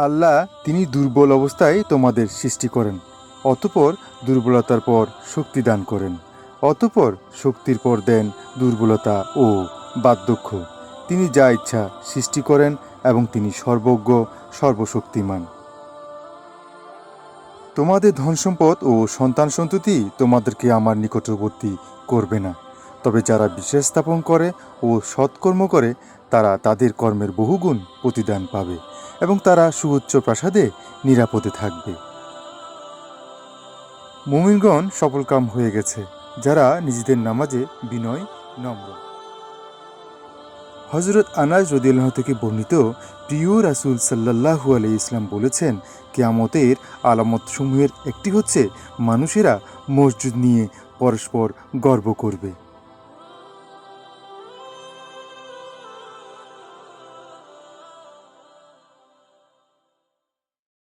আল্লাহ তিনি দুর্বল অবস্থায় তোমাদের সৃষ্টি করেন, অতঃপর দুর্বলতার পর শক্তি দান করেন, অতঃপর শক্তির পর দেন দুর্বলতা ও বার্ধক্য। তিনি যা ইচ্ছা সৃষ্টি করেন এবং তিনি সর্বজ্ঞ, সর্বশক্তিমান। তোমাদের ধনসম্পদ ও সন্তান সন্ততি তোমাদেরকে আমার নিকটবর্তী করবে না, তবে যারা বিশ্বাস স্থাপন করে ও সৎকর্ম করে তারা তাদের কর্মের বহুগুণ প্রতিদান পাবে এবং তারা সুউচ্চ প্রাসাদে নিরাপদে থাকবে। মুমিনগণ সফলকাম হয়ে গেছে যারা নিজেদের নামাজে বিনয়, নম্র। হজরত আনাস রাদিয়াল্লাহু থেকে বর্ণিত, প্রিয় রাসূল সাল্লাল্লাহু আলাইহি ইসলাম বলেছেন, কিয়ামতের আলামতসমূহের একটি হচ্ছে মানুষেরা মসজিদ নিয়ে পরস্পর গর্ব করবে।